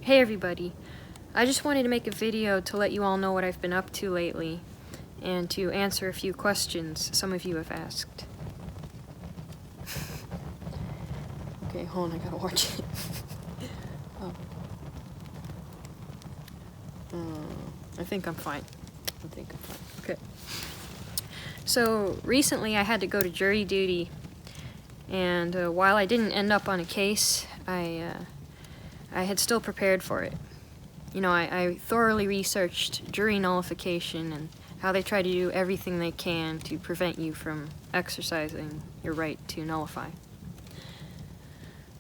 Hey everybody, I just wanted to make a video to let you all know what I've been up to lately and to answer a few questions some of you have asked. Okay, hold on, I gotta watch it. I think I'm fine. Okay. So recently I had to go to jury duty, and while I didn't end up on a case, I had still prepared for it. You know, I thoroughly researched jury nullification and how they try to do everything they can to prevent you from exercising your right to nullify.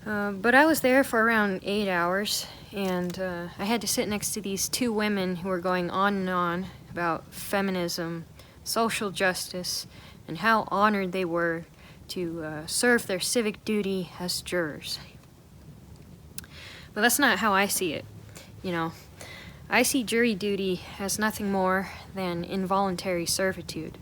But I was there for around 8 hours, and I had to sit next to these two women who were going on and on about feminism, social justice, and how honored they were to serve their civic duty as jurors. But that's not how I see it. You know, I see jury duty as nothing more than involuntary servitude.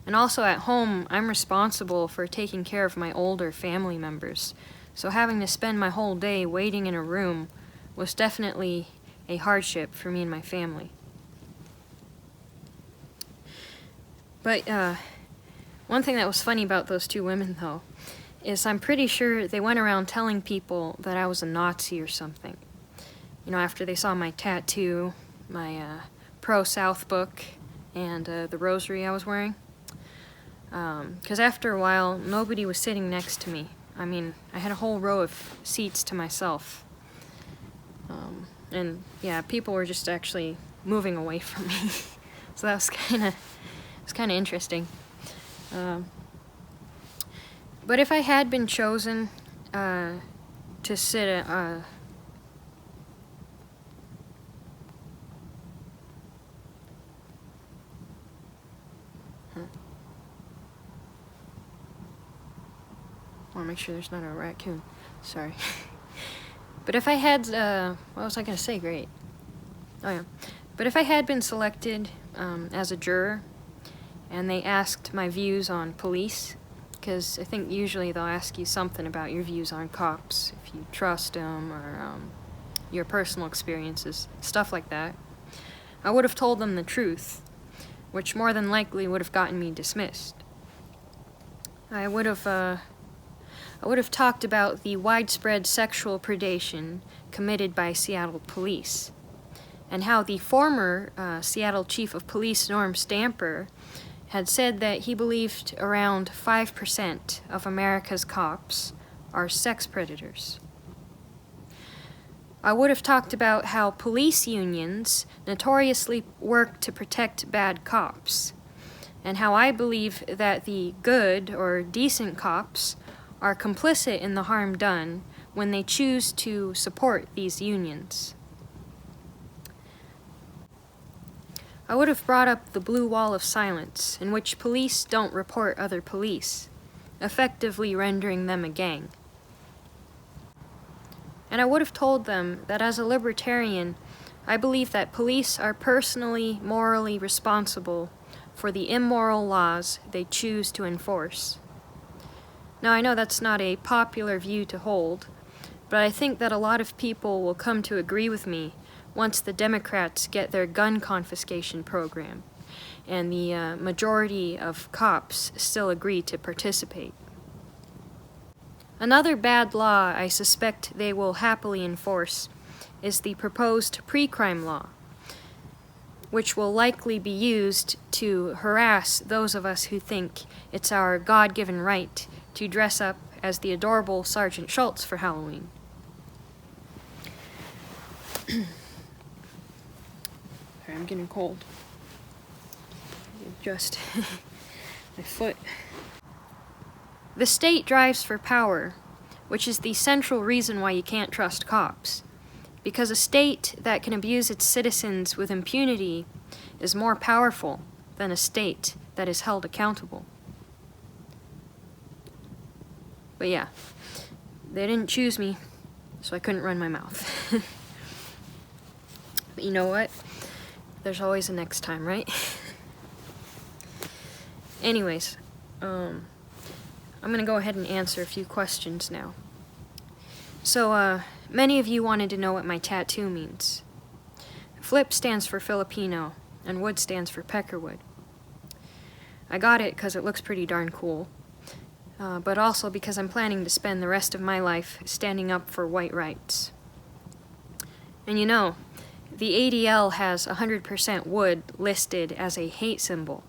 And also at home, I'm responsible for taking care of my older family members, so having to spend my whole day waiting in a room was definitely a hardship for me and my family. But one thing that was funny about those two women, though, is I'm pretty sure they went around telling people that I was a Nazi or something. You know, after they saw my tattoo, my pro-South book, and the rosary I was wearing. 'Cause after a while, nobody was sitting next to me. I mean, I had a whole row of seats to myself. And yeah, people were just actually moving away from me. So that was kind of interesting. But if I had been chosen to sit I want to make sure there's not a raccoon. Sorry. But if I had, what was I going to say? Great. Oh yeah. But if I had been selected as a juror, and they asked my views on police, because I think usually they'll ask you something about your views on cops, if you trust them, or your personal experiences, stuff like that, I would have told them the truth, which more than likely would have gotten me dismissed. I would have talked about the widespread sexual predation committed by Seattle police, and how the former Seattle Chief of Police, Norm Stamper, had said that he believed around 5% of America's cops are sex predators. I would have talked about how police unions notoriously work to protect bad cops, and how I believe that the good or decent cops are complicit in the harm done when they choose to support these unions. I would have brought up the blue wall of silence, in which police don't report other police, effectively rendering them a gang. And I would have told them that as a libertarian, I believe that police are personally, morally responsible for the immoral laws they choose to enforce. Now, I know that's not a popular view to hold, but I think that a lot of people will come to agree with me once the Democrats get their gun confiscation program, and the majority of cops still agree to participate. Another bad law I suspect they will happily enforce is the proposed pre-crime law, which will likely be used to harass those of us who think it's our God-given right to dress up as the adorable Sergeant Schultz for Halloween. Sorry, I'm getting cold. Adjust my foot. The state drives for power, which is the central reason why you can't trust cops. Because a state that can abuse its citizens with impunity is more powerful than a state that is held accountable. But yeah, they didn't choose me, so I couldn't run my mouth. But you know what? There's always a next time, right? Anyways, I'm gonna go ahead and answer a few questions now. So, many of you wanted to know what my tattoo means. Flip stands for Filipino, and wood stands for peckerwood. I got it because it looks pretty darn cool, but also because I'm planning to spend the rest of my life standing up for white rights. And you know, the ADL has 100% wood listed as a hate symbol,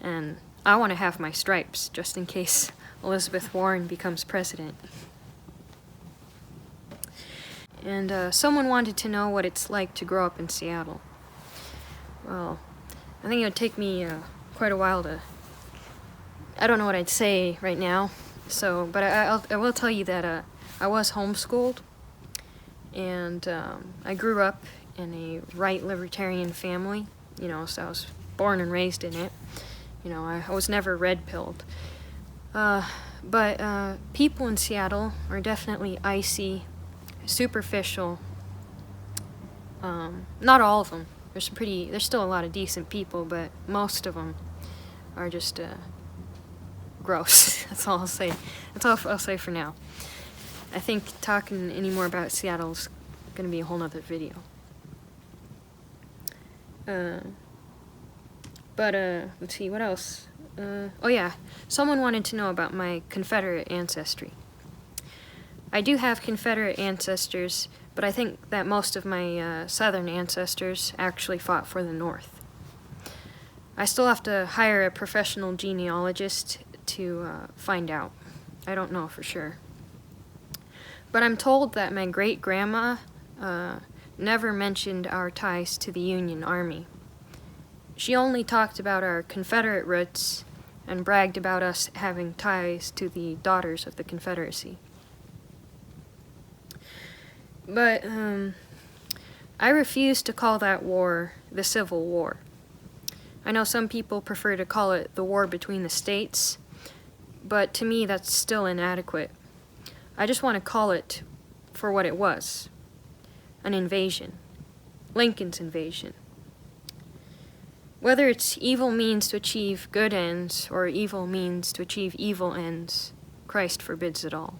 and I want to have my stripes just in case Elizabeth Warren becomes president. And someone wanted to know what it's like to grow up in Seattle. Well, I think it would take me quite a while to... I don't know what I'd say right now, but I will tell you that I was homeschooled, and I grew up in a right libertarian family, you know, so I was born and raised in it. You know, I was never red-pilled. But people in Seattle are definitely icy, superficial. Not all of them. There's still a lot of decent people, but most of them are just gross. That's all I'll say. That's all I'll say for now. I think talking any more about Seattle is going to be a whole nother video. Let's see, what else? Oh yeah, someone wanted to know about my Confederate ancestry. I do have Confederate ancestors, but I think that most of my Southern ancestors actually fought for the North. I still have to hire a professional genealogist to find out. I don't know for sure. But I'm told that my great-grandma never mentioned our ties to the Union Army. She only talked about our Confederate roots and bragged about us having ties to the Daughters of the Confederacy. But I refuse to call that war the Civil War. I know some people prefer to call it the war between the states, but to me that's still inadequate. I just want to call it for what it was. An invasion. Lincoln's invasion. Whether it's evil means to achieve good ends or evil means to achieve evil ends, Christ forbids it all.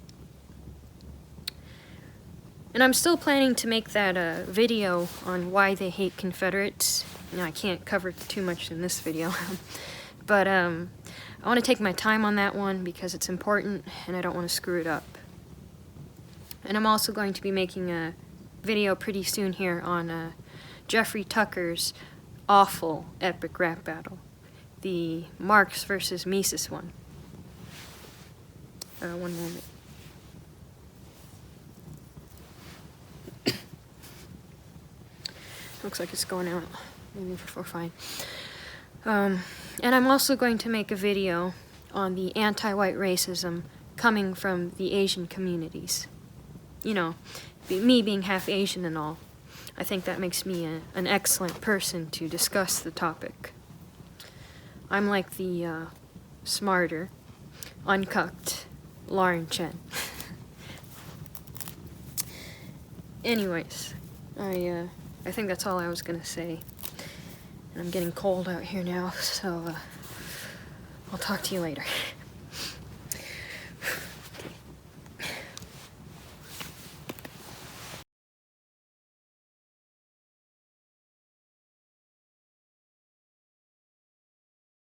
And I'm still planning to make that video on why they hate Confederates. You know, I can't cover too much in this video. But I want to take my time on that one because it's important and I don't want to screw it up. And I'm also going to be making a video pretty soon here on Jeffrey Tucker's awful epic rap battle. The Marx versus Mises one. One moment. Looks like it's going out. Maybe we're fine. And I'm also going to make a video on the anti-white racism coming from the Asian communities. You know, me being half Asian and all. I think that makes me an excellent person to discuss the topic. I'm like the smarter, uncucked Lauren Chen. Anyways, I think that's all I was gonna say. And I'm getting cold out here now, so I'll talk to you later.